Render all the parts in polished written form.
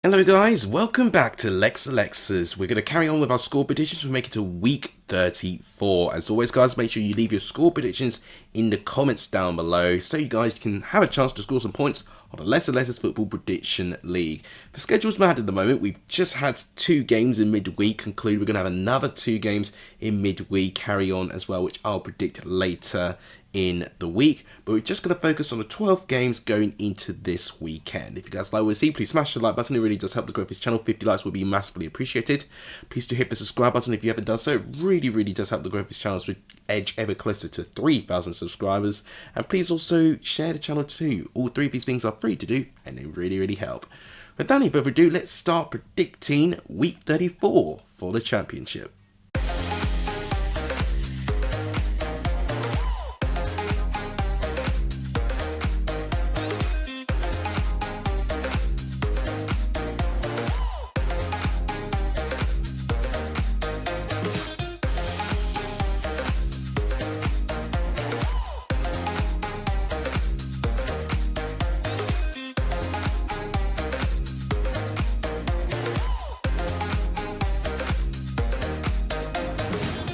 Hello guys, welcome back to Lexalexus. We're going to carry on with our score predictions. We make it to week 34. As always guys, make sure you leave your score predictions in the comments down below so you guys can have a chance to score some points on the Lexalexus Football Prediction League. The schedule's mad at the moment. We've just had 2 games in midweek conclude. We're going to have another 2 games in midweek carry on as well, which I'll predict later in the week, but we're just going to focus on the 12 games going into this weekend. If you guys like what you see, please smash the like button. It really does help the growth of this channel. 50 likes will be massively appreciated. Please do hit the subscribe button if you haven't done so. It really does help the growth of this channel as we edge ever closer to 3,000 subscribers. And please also share the channel too. All 3 of these things are free to do and they really help. Without any further ado, let's start predicting week 34 for the championship.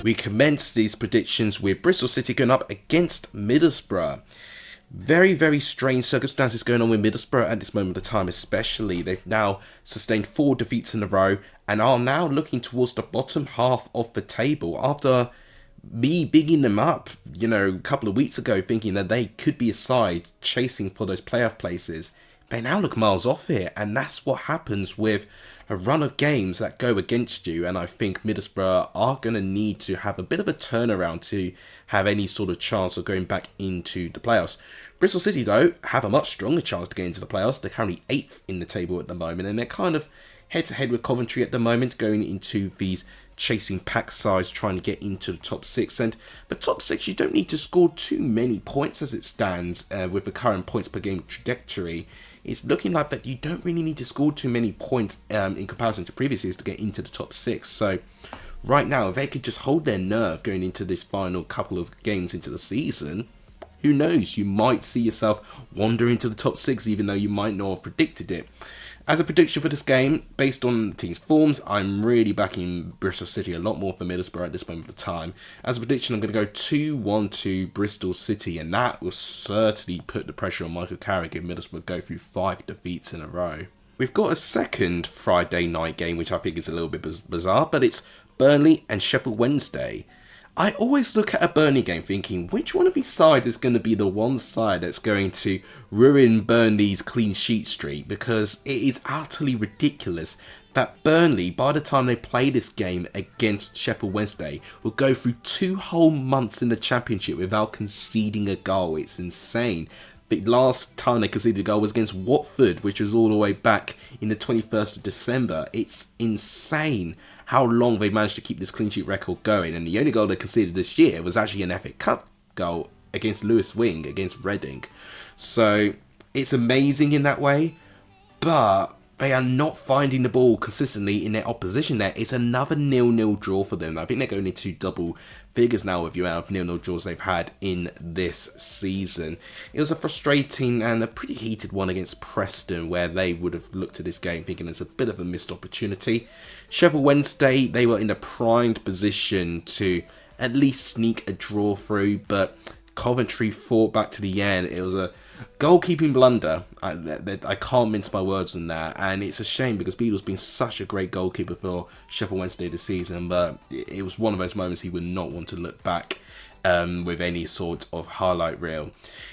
We commence these predictions with Bristol City going up against Middlesbrough. Very strange circumstances going on with Middlesbrough at this moment of time especially. They've now sustained 4 defeats in a row and are now looking towards the bottom half of the table after me bigging them up, a couple of weeks ago, thinking that they could be a side chasing for those playoff places. They now look miles off here, and that's what happens with a run of games that go against you, and I think Middlesbrough are going to need to have a bit of a turnaround to have any sort of chance of going back into the playoffs. Bristol City, though, have a much stronger chance to get into the playoffs. They're currently 8th in the table at the moment, and they're kind of head-to-head with Coventry at the moment, going into these chasing pack sides, trying to get into the top 6. And the top 6, you don't need to score too many points as it stands with the current points per game trajectory. It's looking like that you don't really need to score too many points in comparison to previous years to get into the top 6. So right now, if they could just hold their nerve going into this final couple of games into the season, who knows, you might see yourself wander into the top 6 even though you might not have predicted it. As a prediction for this game, based on the team's forms, I'm really backing Bristol City a lot more than Middlesbrough at this moment of time. As a prediction, I'm going to go 2-1 to Bristol City, and that will certainly put the pressure on Michael Carrick if Middlesbrough go through 5 defeats in a row. We've got a second Friday night game, which I think is a little bit bizarre, but it's Burnley and Sheffield Wednesday. I always look at a Burnley game thinking, which one of these sides is going to be the one side that's going to ruin Burnley's clean sheet streak? Because it is utterly ridiculous that Burnley, by the time they play this game against Sheffield Wednesday, will go through 2 whole months in the Championship without conceding a goal. It's insane. The last time they conceded a goal was against Watford, which was all the way back in the 21st of December. It's insane how long they managed to keep this clean sheet record going, and the only goal they conceded this year was actually an FA Cup goal against Lewis Wing against Reading. So it's amazing in that way, but they are not finding the ball consistently in their opposition there. It's another 0-0 draw for them. I think they're going into double figures now with the amount of 0-0 draws they've had in this season. It was a frustrating and a pretty heated one against Preston, where they would have looked at this game thinking it's a bit of a missed opportunity. Sheffield Wednesday, they were in a primed position to at least sneak a draw through, but Coventry fought back to the end. It was a goalkeeping blunder. I can't mince my words on that, and it's a shame because Beadle's been such a great goalkeeper for Sheffield Wednesday this season, but it was one of those moments he would not want to look back with any sort of highlight reel.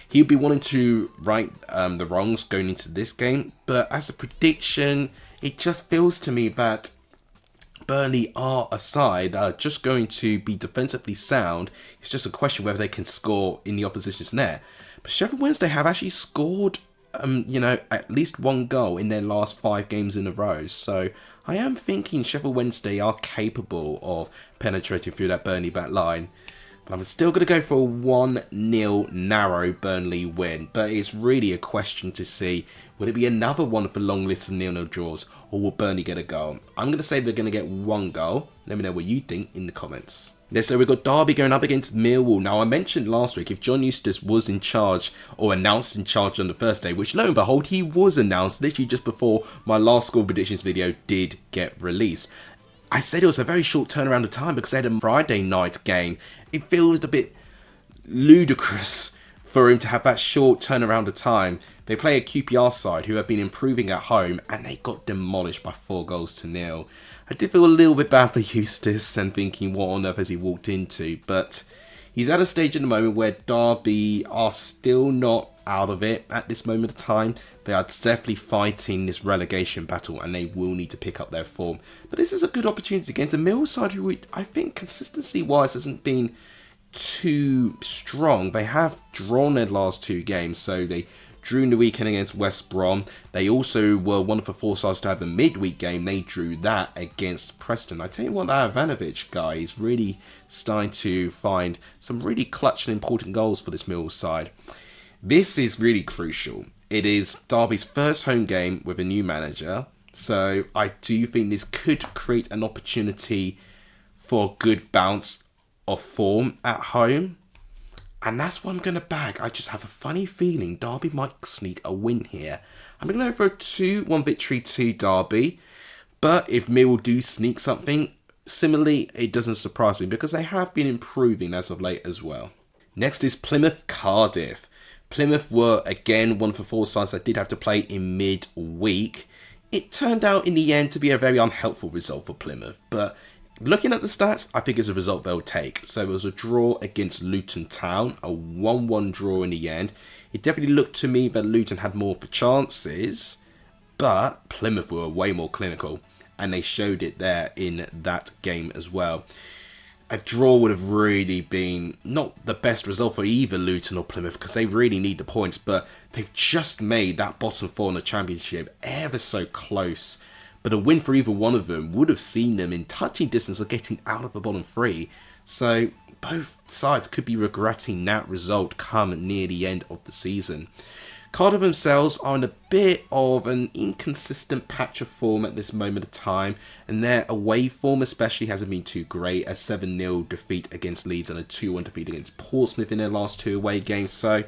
He'd be wanting to right the wrongs going into this game, but as a prediction, it just feels to me that Burnley are a side that are just going to be defensively sound. It's just a question whether they can score in the opposition's net. But Sheffield Wednesday have actually scored, at least 1 goal in their last 5 games in a row. So I am thinking Sheffield Wednesday are capable of penetrating through that Burnley back line. But I'm still going to go for a 1-0 narrow Burnley win. But it's really a question to see, will it be another one of the long list of 0-0 draws, or will Burnley get a goal? I'm going to say they're going to get 1 goal. Let me know what you think in the comments. Next, so we've got Derby going up against Millwall. Now, I mentioned last week, if John Eustace was in charge, or announced in charge on the first day, which lo and behold, he was announced literally just before my last score predictions video did get released. I said it was a very short turnaround of time because they had a Friday night game. It feels a bit ludicrous for him to have that short turnaround of time. They play a QPR side who have been improving at home, and they got demolished by 4-0. I did feel a little bit bad for Eustace and thinking, what on earth has he walked into? But he's at a stage in the moment where Derby are still not out of it at this moment of time. They are definitely fighting this relegation battle, and they will need to pick up their form. But this is a good opportunity against a Millwall side who I think consistency-wise hasn't been too strong. They have drawn their last 2 games, so they drew in the weekend against West Brom. They also were one of the 4 sides to have a midweek game. They drew that against Preston. I tell you what, that Ivanovic guy is really starting to find some really clutch and important goals for this Millwall side. This is really crucial. It is Derby's first home game with a new manager, so I do think this could create an opportunity for a good bounce of form at home. And that's what I'm going to bag. I just have a funny feeling Derby might sneak a win here. I'm going to go for a 2-1 victory to Derby. But if Millwall do sneak something, similarly, it doesn't surprise me because they have been improving as of late as well. Next is Plymouth Cardiff. Plymouth were, again, one of the 4 sides that did have to play in mid-week. It turned out in the end to be a very unhelpful result for Plymouth, but looking at the stats, I think it's a result they'll take. So it was a draw against Luton Town, a 1-1 draw in the end. It definitely looked to me that Luton had more of the chances, but Plymouth were way more clinical, and they showed it there in that game as well. A draw would have really been not the best result for either Luton or Plymouth because they really need the points, but they've just made that bottom 4 in the Championship ever so close. But a win for either one of them would have seen them in touching distance of getting out of the bottom 3. So both sides could be regretting that result come near the end of the season. Cardiff themselves are in a bit of an inconsistent patch of form at this moment of time, and their away form especially hasn't been too great. A 7-0 defeat against Leeds and a 2-1 defeat against Portsmouth in their last 2 away games. So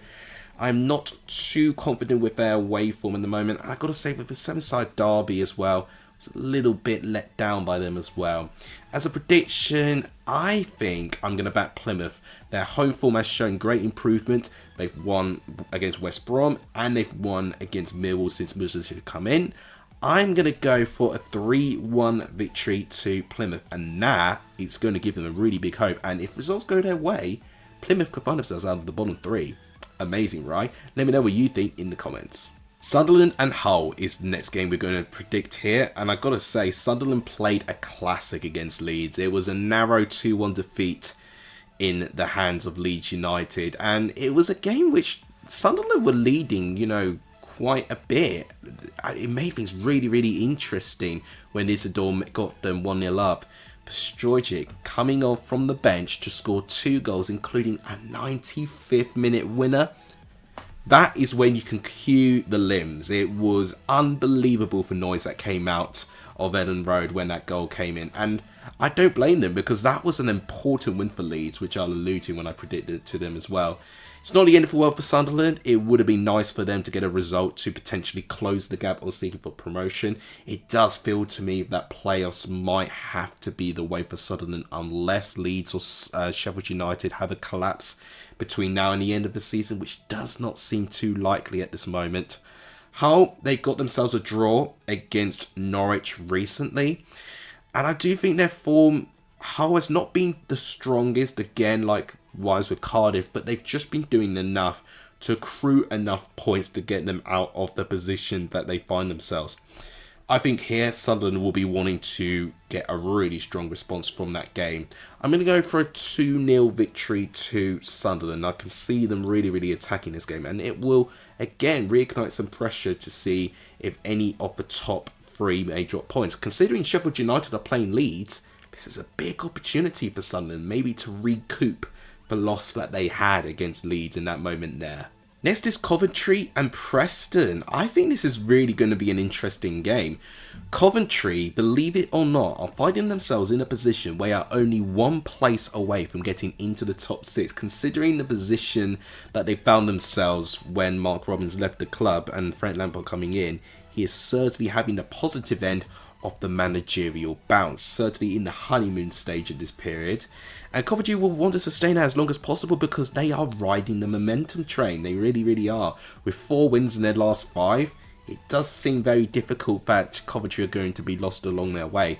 I'm not too confident with their away form at the moment. And I've got to say with the 7-side Derby as well, I was a little bit let down by them as well. As a prediction, I think I'm going to back Plymouth. Their home form has shown great improvement. They've won against West Brom and they've won against Millwall since Millwall have come in. I'm going to go for a 3-1 victory to Plymouth, and that is going to give them a really big hope. And if results go their way, Plymouth could find themselves out of the bottom 3. Amazing, right? Let me know what you think in the comments. Sunderland and Hull is the next game we're going to predict here, and I've got to say, Sunderland played a classic against Leeds. It was a narrow 2-1 defeat in the hands of Leeds United, and it was a game which Sunderland were leading, you know, quite a bit. It made things really, really interesting when Isidore got them 1-0 up. Stojic coming off from the bench to score 2 goals, including a 95th minute winner. That is when you can cue the limbs. It was unbelievable for noise that came out of Eden Road when that goal came in. And I don't blame them because that was an important win for Leeds, which I'll allude to when I predicted it to them as well. It's not the end of the world for Sunderland. It would have been nice for them to get a result to potentially close the gap on seeking for promotion. It does feel to me that playoffs might have to be the way for Sunderland unless Leeds or Sheffield United have a collapse between now and the end of the season, which does not seem too likely at this moment. Hull, they got themselves a draw against Norwich recently, and I do think their form, Hull has not been the strongest, again, like wise with Cardiff, but they've just been doing enough to accrue enough points to get them out of the position that they find themselves. I think here Sunderland will be wanting to get a really strong response from that game. I'm going to go for a 2-0 victory to Sunderland. I can see them really, really attacking this game, and it will, again, reignite some pressure to see if any of the top 3 may drop points. Considering Sheffield United are playing Leeds, this is a big opportunity for Sunderland, maybe to recoup the loss that they had against Leeds in that moment there. Next is Coventry and Preston. I think this is really going to be an interesting game. Coventry, believe it or not, are finding themselves in a position where they are only one place away from getting into the top 6, considering the position that they found themselves when Mark Robins left the club and Frank Lampard coming in. He is certainly having the positive end of the managerial bounce, certainly in the honeymoon stage of this period. And Coventry will want to sustain that as long as possible because they are riding the momentum train. They really, really are. With 4 wins in their last 5, it does seem very difficult that Coventry are going to be lost along their way.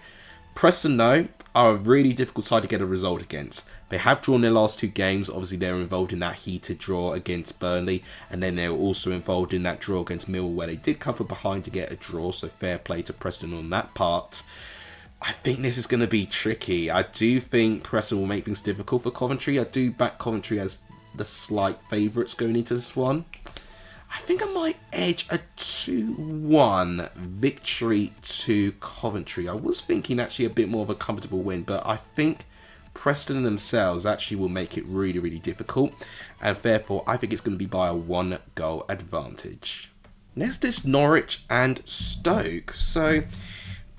Preston, though, are a really difficult side to get a result against. They have drawn their last 2 games. Obviously, they're involved in that heated draw against Burnley. And then they were also involved in that draw against Millwall where they did come from behind to get a draw. So fair play to Preston on that part. I think this is going to be tricky. I do think Preston will make things difficult for Coventry. I do back Coventry as the slight favourites going into this one. I think I might edge a 2-1 victory to Coventry. I was thinking actually a bit more of a comfortable win, but I think Preston themselves actually will make it really, really difficult. And therefore, I think it's going to be by a 1-goal advantage. Next is Norwich and Stoke. So,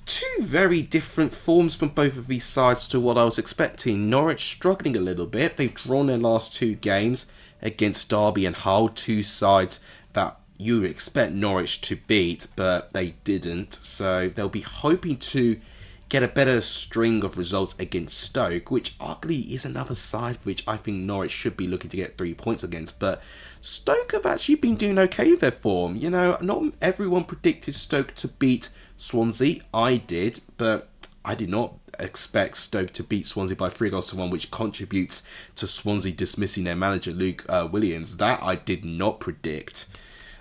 2 very different forms from both of these sides to what I was expecting. Norwich struggling a little bit. They've drawn their last 2 games against Derby and Hull, 2 sides that you would expect Norwich to beat, but they didn't. So they'll be hoping to get a better string of results against Stoke, which arguably is another side which I think Norwich should be looking to get 3 points against. But Stoke have actually been doing okay with their form. You know, not everyone predicted Stoke to beat Swansea. I did, but I did not expect Stoke to beat Swansea by 3-1, which contributes to Swansea dismissing their manager, Luke Williams. That I did not predict.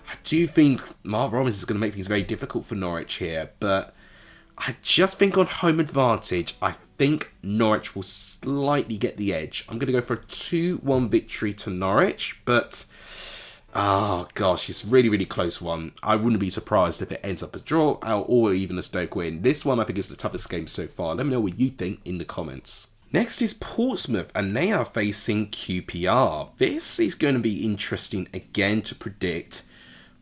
I do think Mark Robins is going to make things very difficult for Norwich here, but I just think on home advantage, I think Norwich will slightly get the edge. I'm going to go for a 2-1 victory to Norwich, but oh gosh, it's a really, really close one. I wouldn't be surprised if it ends up a draw or even a Stoke win. This one I think is the toughest game so far. Let me know what you think in the comments. Next is Portsmouth, and they are facing QPR. This is going to be interesting again to predict.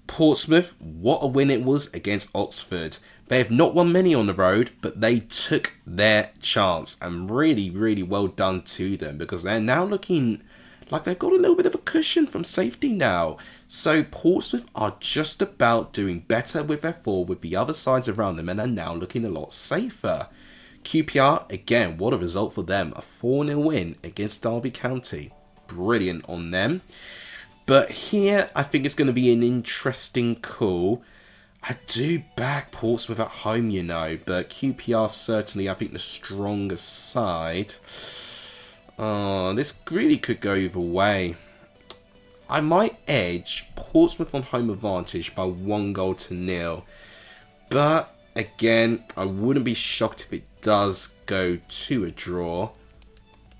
Portsmouth, what a win it was against Oxford. They have not won many on the road, but they took their chance, and really, really well done to them because they're now looking like they've got a little bit of a cushion from safety now. So Portsmouth are just about doing better with their form with the other sides around them and are now looking a lot safer. QPR, again, what a result for them. A 4-0 win against Derby County. Brilliant on them. But here, I think it's going to be an interesting call. I do back Portsmouth at home, you know, but QPR certainly, I think, the stronger side. This really could go either way. I might edge Portsmouth on home advantage by 1-0. But, again, I wouldn't be shocked if it does go to a draw.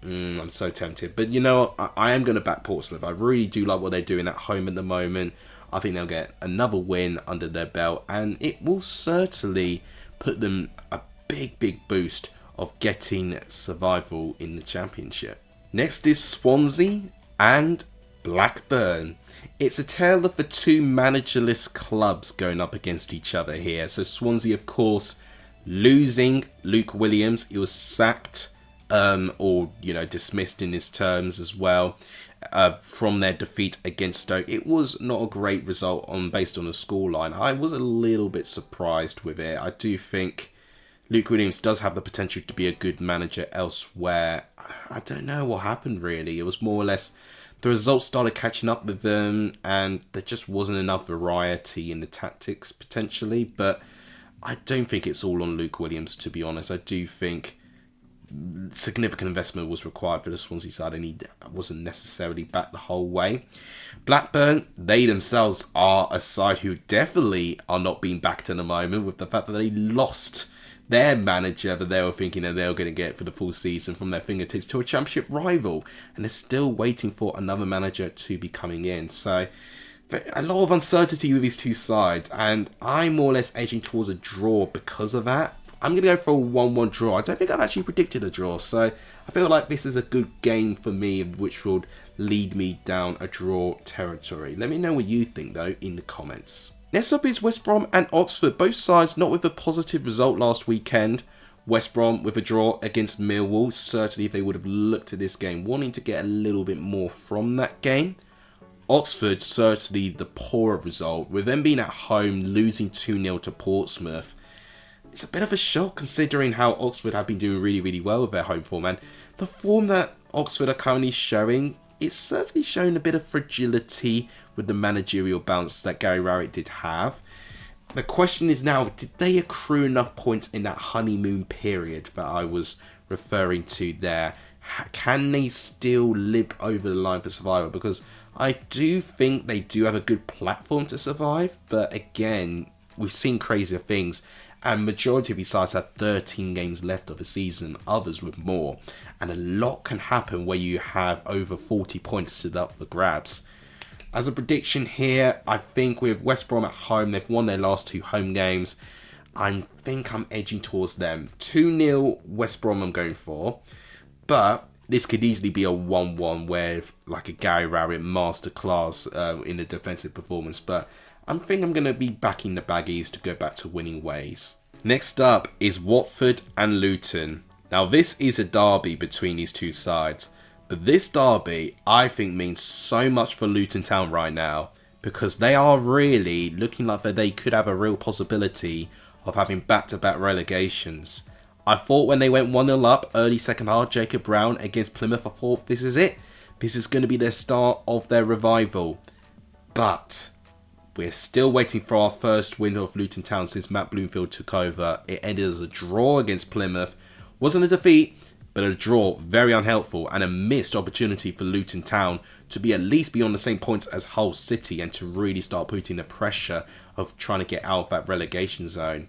I'm so tempted. But you know, I am going to back Portsmouth. I really do like what they're doing at home at the moment. I think they'll get another win under their belt. And it will certainly put them a big, big boost of getting survival in the Championship. Next is Swansea and Blackburn. It's a tale of the 2 managerless clubs going up against each other here. So Swansea, of course, losing Luke Williams. He was sacked. Or, you know, dismissed in his terms as well from their defeat against Stoke. It was not a great result based on the scoreline. I was a little bit surprised with it. I do think Luke Williams does have the potential to be a good manager elsewhere. I don't know what happened really. It was more or less the results started catching up with them and there just wasn't enough variety in the tactics potentially. But I don't think it's all on Luke Williams, to be honest. I do think significant investment was required for the Swansea side and he wasn't necessarily back the whole way. Blackburn, they themselves are a side who definitely are not being backed at the moment with the fact that they lost their manager that they were thinking that they were going to get for the full season from their fingertips to a Championship rival, and they're still waiting for another manager to be coming in. So a lot of uncertainty with these 2 sides, and I'm more or less edging towards a draw because of that. I'm going to go for a 1-1 draw. I don't think I've actually predicted a draw, so I feel like this is a good game for me, which would lead me down a draw territory. Let me know what you think, though, in the comments. Next up is West Brom and Oxford. Both sides not with a positive result last weekend. West Brom with a draw against Millwall. Certainly they would have looked at this game wanting to get a little bit more from that game. Oxford, certainly the poorer result, with them being at home, losing 2-0 to Portsmouth. It's a bit of a shock considering how Oxford have been doing really, really well with their home form. And the form that Oxford are currently showing, it's certainly showing a bit of fragility with the managerial bounce that Gary Rowett did have. The question is now, did they accrue enough points in that honeymoon period that I was referring to there? Can they still limp over the line for survival? Because I do think they do have a good platform to survive, but again, we've seen crazier things, and majority of these sides have 13 games left of the season, others with more, and a lot can happen where you have over 40 points stood up for grabs. As a prediction here, I think with West Brom at home, they've won their last 2 home games. I think I'm edging towards them. 2-0 West Brom I'm going for. But this could easily be a 1-1 where like a Gary Rowett masterclass in the defensive performance. But I think I'm going to be backing the Baggies to go back to winning ways. Next up is Watford and Luton. Now this is a derby between these two sides. But this derby, I think, means so much for Luton Town right now, because they are really looking like that they could have a real possibility of having back-to-back relegations. I thought when they went 1-0 up early second half, Jacob Brown against Plymouth, I thought this is it. This is going to be their start of their revival. But we're still waiting for our first win of Luton Town since Matt Bloomfield took over. It ended as a draw against Plymouth. Wasn't a defeat, but a draw, very unhelpful, and a missed opportunity for Luton Town to be at least be on the same points as Hull City and to really start putting the pressure of trying to get out of that relegation zone.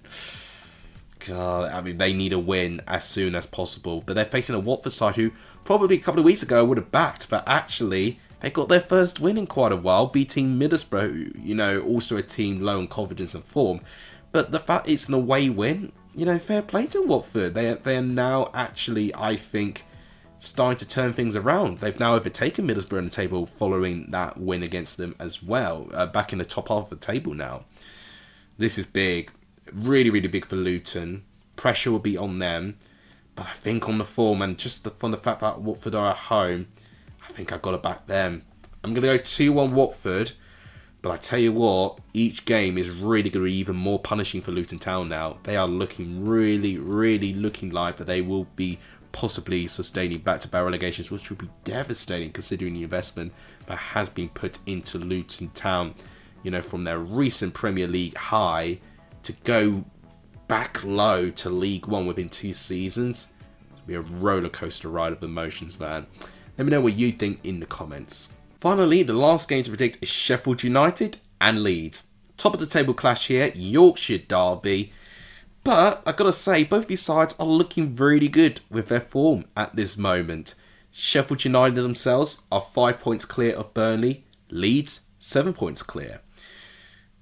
God, I mean, they need a win as soon as possible. But they're facing a Watford side who probably a couple of weeks ago I would have backed, but actually they got their first win in quite a while, beating Middlesbrough, you know, also a team low in confidence and form. But the fact it's an away win, you know, fair play to Watford. They are now actually, I think, starting to turn things around. They've now overtaken Middlesbrough in the table following that win against them as well. Back in the top half of the table now. This is big. Really, really big for Luton. Pressure will be on them. But I think on the form and just from the fact that Watford are at home, I think I've got to back them. I'm going to go 2-1 Watford. But I tell you what, each game is really going to be even more punishing for Luton Town now. They are looking really, really looking like that they will be possibly sustaining back-to-back relegations, which would be devastating considering the investment that has been put into Luton Town. You know, from their recent Premier League high to go back low to League One within 2 seasons. It'll be a roller coaster ride of emotions, man. Let me know what you think in the comments. Finally, the last game to predict is Sheffield United and Leeds. Top of the table clash here, Yorkshire derby. But I've got to say, both these sides are looking really good with their form at this moment. Sheffield United themselves are 5 points clear of Burnley. Leeds, 7 points clear.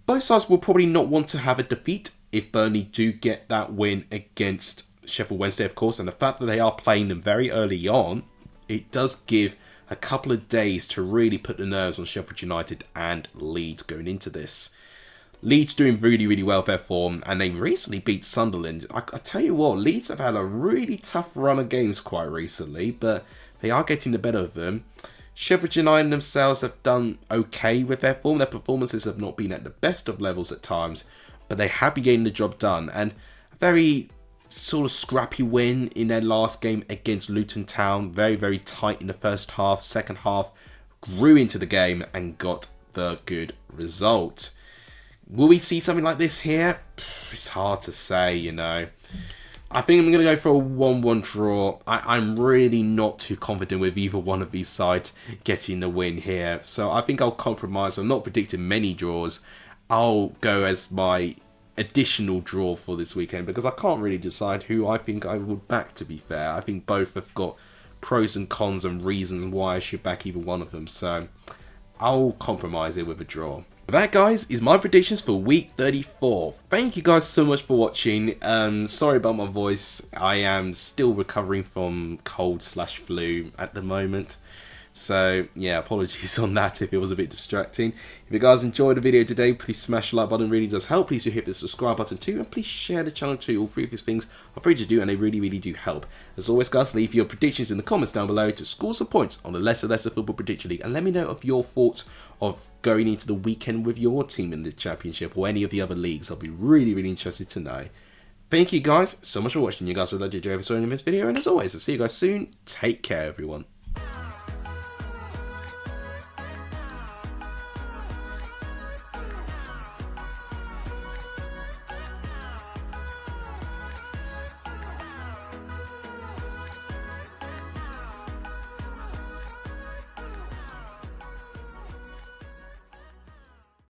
Both sides will probably not want to have a defeat if Burnley do get that win against Sheffield Wednesday, of course. And the fact that they are playing them very early on, it does give a couple of days to really put the nerves on Sheffield United and Leeds going into this. Leeds doing really, really well with their form, and they recently beat Sunderland. I tell you what, Leeds have had a really tough run of games quite recently, but they are getting the better of them. Sheffield United themselves have done okay with their form. Their performances have not been at the best of levels at times, but they have been getting the job done. And a very sort of scrappy win in their last game against Luton Town. Very, very tight in the first half. Second half grew into the game and got the good result. Will we see something like this here? It's hard to say, you know. I think I'm going to go for a 1-1 draw. I'm really not too confident with either one of these sides getting the win here. So I think I'll compromise. I'm not predicting many draws. I'll go as my additional draw for this weekend because I can't really decide who I think I would back, to be fair. I think both have got pros and cons and reasons why I should back either one of them. So I'll compromise it with a draw. That, guys, is my predictions for week 34. Thank you guys so much for watching. Sorry about my voice. I am still recovering from cold/flu at the moment. So, yeah, apologies on that if it was a bit distracting. If you guys enjoyed the video today, please smash the like button. It really does help. Please do hit the subscribe button too. And please share the channel too. All three of these things are free to do and they really, really do help. As always, guys, leave your predictions in the comments down below to score some points on the Lesser Football Prediction League. And let me know of your thoughts of going into the weekend with your team in the Championship or any of the other leagues. I'll be really, really interested to know. Thank you guys so much for watching. You guys have loved it if you ever saw any of this video. And as always, I'll see you guys soon. Take care, everyone.